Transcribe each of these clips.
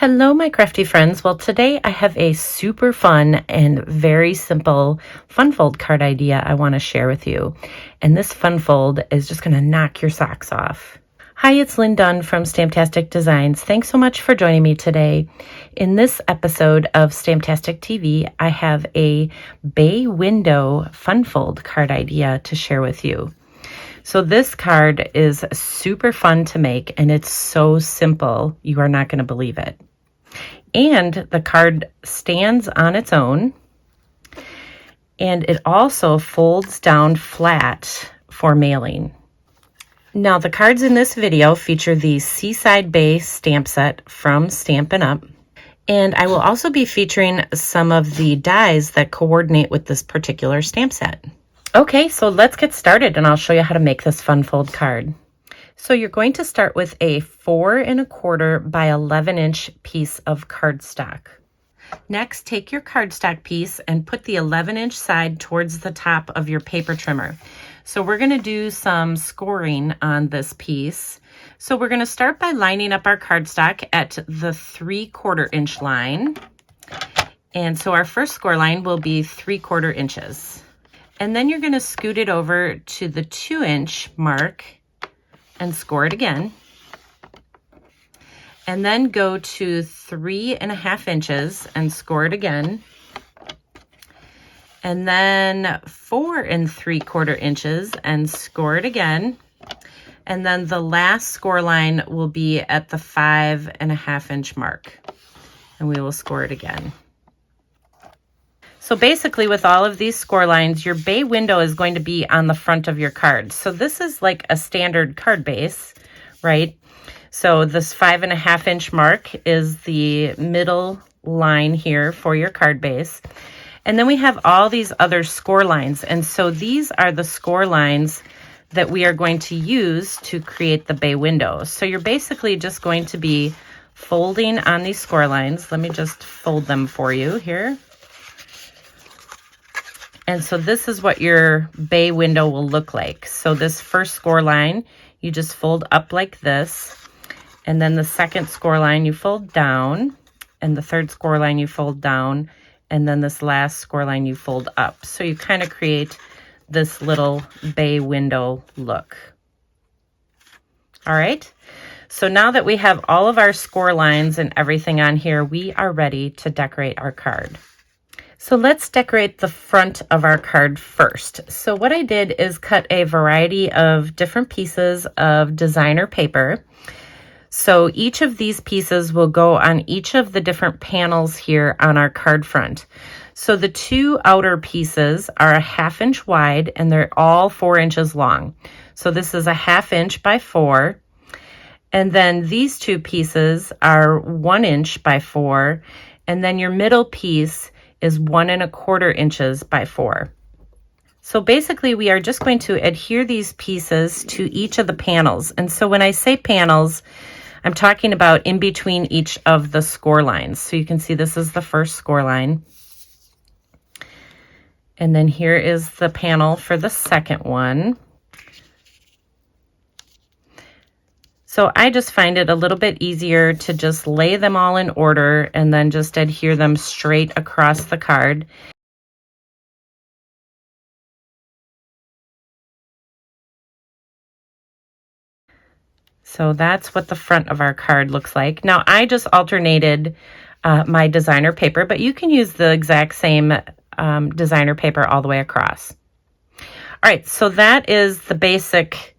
Hello, my crafty friends. Well, today I have a super fun and very simple fun fold card idea I want to share with you. And this fun fold is just going to knock your socks off. Hi, it's Lynn Dunn from Stamptastic Designs. Thanks so much for joining me today. In this episode of Stamptastic TV, I have a bay window fun fold card idea to share with you. So this card is super fun to make, and it's so simple, you are not going to believe it. And the card stands on its own, and it also folds down flat for mailing. Now, the cards in this video feature the Seaside Bay stamp set from Stampin Up, and I will also be featuring some of the dies that coordinate with this particular stamp set. Okay, so let's get started and I'll show you how to make this fun fold card. So you're going to start with a 4 1/4 by 11 inch piece of cardstock. Next, take your cardstock piece and put the 11 inch side towards the top of your paper trimmer. So we're going to do some scoring on this piece. So we're going to start by lining up our cardstock at the 3/4 inch line. And so our first score line will be 3/4 inches. And then you're going to scoot it over to the 2 inch mark and score it again. And then go to 3 1/2 inches and score it again. And then 4 3/4 inches and score it again. And then the last score line will be at the 5 1/2 inch mark. And we will score it again. So basically with all of these score lines, your bay window is going to be on the front of your card. So this is like a standard card base, right? So this 5 1/2 inch mark is the middle line here for your card base. And then we have all these other score lines. And so these are the score lines that we are going to use to create the bay window. So you're basically just going to be folding on these score lines. Let me just fold them for you here. And so this is what your bay window will look like. So this first score line, you just fold up like this. And then the second score line, you fold down. And the third score line, you fold down. And then this last score line, you fold up. So you kind of create this little bay window look. All right. So now that we have all of our score lines and everything on here, we are ready to decorate our card. So let's decorate the front of our card first. So what I did is cut a variety of different pieces of designer paper. So each of these pieces will go on each of the different panels here on our card front. So the two outer pieces are a 1/2 inch wide and they're all 4 inches long. So this is a 1/2 inch by 4. And then these two pieces are 1 inch by 4. And then your middle piece is 1 1/4 inches by 4. So basically we are just going to adhere these pieces to each of the panels. And so when I say panels, I'm talking about in between each of the score lines. So you can see this is the first score line. And then here is the panel for the second one. So I just find it a little bit easier to just lay them all in order and then just adhere them straight across the card. So that's what the front of our card looks like. Now I just alternated my designer paper, but you can use the exact same designer paper all the way across. All right, so that is the basic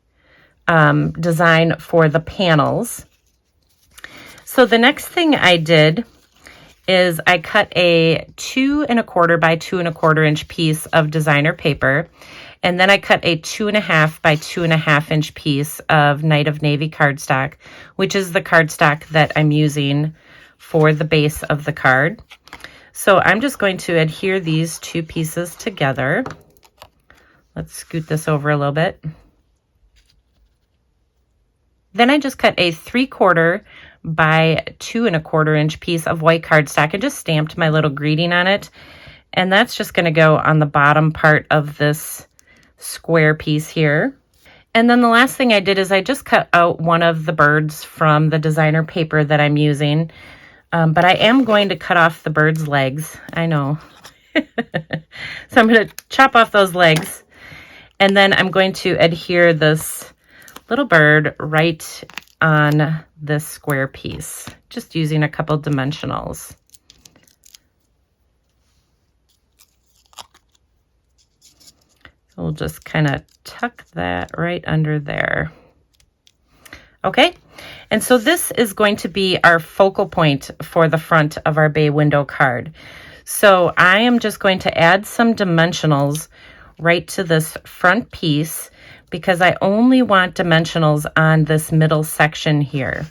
design for the panels. So the next thing I did is I cut a 2 1/4 by 2 1/4 inch piece of designer paper, and then I cut a 2 1/2 by 2 1/2 inch piece of Night of Navy cardstock, which is the cardstock that I'm using for the base of the card. So I'm just going to adhere these two pieces together. Let's scoot this over a little bit. Then I just cut a 3/4 by 2 1/4 inch piece of white cardstock and just stamped my little greeting on it. And that's just going to go on the bottom part of this square piece here. And then the last thing I did is I just cut out one of the birds from the designer paper that I'm using. But I am going to cut off the bird's legs. I know. So I'm going to chop off those legs. And then I'm going to adhere this little bird right on this square piece, just using a couple dimensionals. So we'll just kind of tuck that right under there. Okay, and so this is going to be our focal point for the front of our bay window card. So I am just going to add some dimensionals right to this front piece because I only want dimensionals on this middle section here.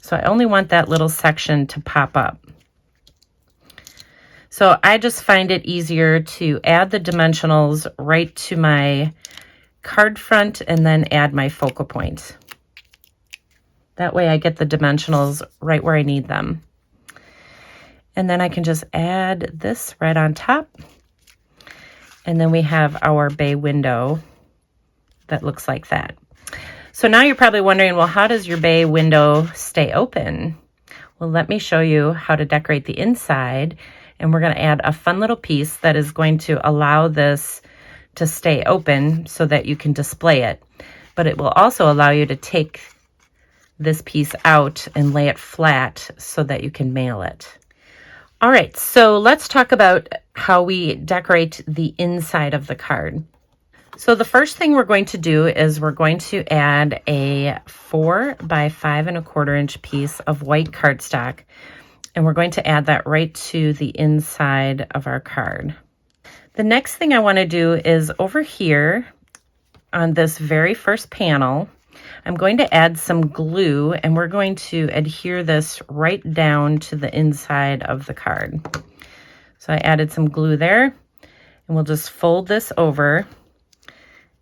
So I only want that little section to pop up. So I just find it easier to add the dimensionals right to my card front and then add my focal point. That way I get the dimensionals right where I need them. And then I can just add this right on top. And then we have our bay window that looks like that. So now you're probably wondering, well, how does your bay window stay open? Well, let me show you how to decorate the inside. And we're going to add a fun little piece that is going to allow this to stay open so that you can display it. But it will also allow you to take this piece out and lay it flat so that you can mail it. All right, so let's talk about how we decorate the inside of the card. So the first thing we're going to do is we're going to add a 4 by 5 1/4 inch piece of white cardstock. And we're going to add that right to the inside of our card. The next thing I want to do is over here on this very first panel, I'm going to add some glue and we're going to adhere this right down to the inside of the card. So I added some glue there and we'll just fold this over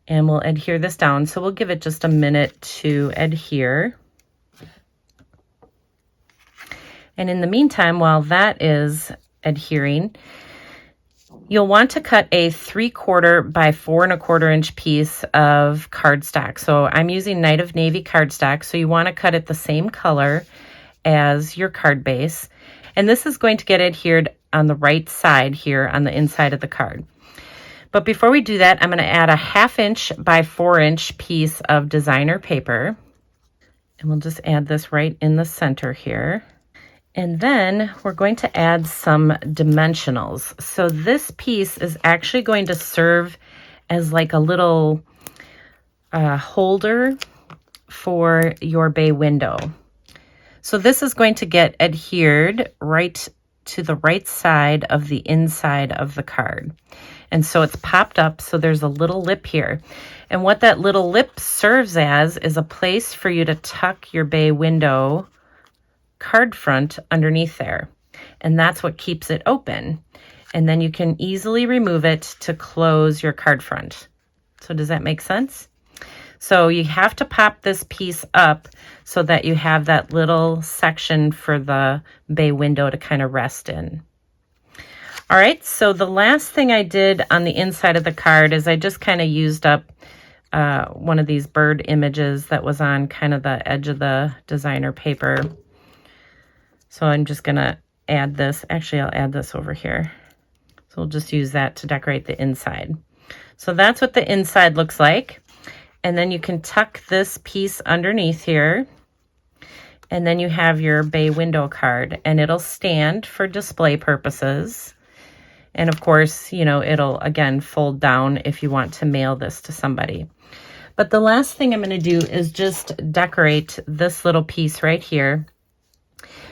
and we'll adhere this down. So we'll give it just a minute to adhere. And in the meantime, while that is adhering, you'll want to cut a 3/4 by 4 1/4 inch piece of cardstock. So I'm using Night of Navy cardstock. So you want to cut it the same color as your card base. And this is going to get adhered on the right side here on the inside of the card. But before we do that, I'm going to add a 1/2 inch by 4 inch piece of designer paper. And we'll just add this right in the center here. And then we're going to add some dimensionals. So this piece is actually going to serve as like a little holder for your bay window. So this is going to get adhered right to the right side of the inside of the card. And so it's popped up, so there's a little lip here. And what that little lip serves as is a place for you to tuck your bay window card front underneath there. And that's what keeps it open. And then you can easily remove it to close your card front. So does that make sense? So you have to pop this piece up so that you have that little section for the bay window to kind of rest in. All right, so the last thing I did on the inside of the card is I just kind of used up one of these bird images that was on kind of the edge of the designer paper. So I'm just going to add this. Actually, I'll add this over here. So we'll just use that to decorate the inside. So that's what the inside looks like. And then you can tuck this piece underneath here. And then you have your bay window card. And it'll stand for display purposes. And of course, you know, it'll, again, fold down if you want to mail this to somebody. But the last thing I'm going to do is just decorate this little piece right here.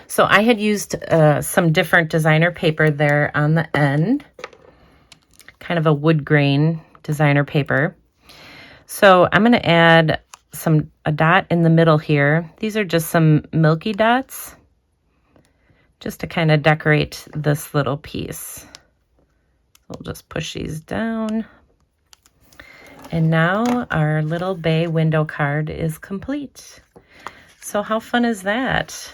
So I had used some different designer paper there on the end, kind of a wood grain designer paper. So I'm going to add a dot in the middle here. These are just some milky dots, just to kind of decorate this little piece. We'll just push these down. And now our little bay window card is complete. So how fun is that?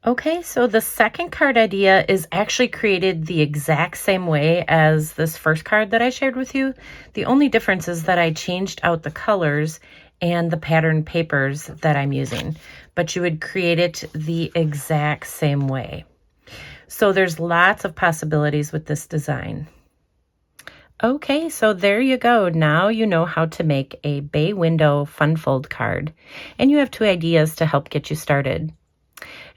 Okay, so the second card idea is actually created the exact same way as this first card that I shared with you. The only difference is that I changed out the colors and the pattern papers that I'm using. but you would create it the exact same way. So there's lots of possibilities with this design. Okay, so there you go. Now you know how to make a bay window fun fold card, and you have 2 ideas to help get you started.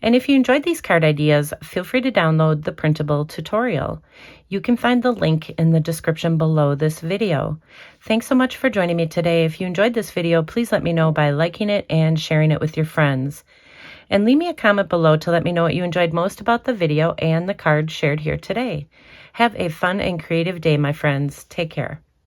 And if you enjoyed these card ideas, feel free to download the printable tutorial. You can find the link in the description below this video. Thanks so much for joining me today. If you enjoyed this video, please let me know by liking it and sharing it with your friends. And leave me a comment below to let me know what you enjoyed most about the video and the card shared here today. Have a fun and creative day, my friends. Take care.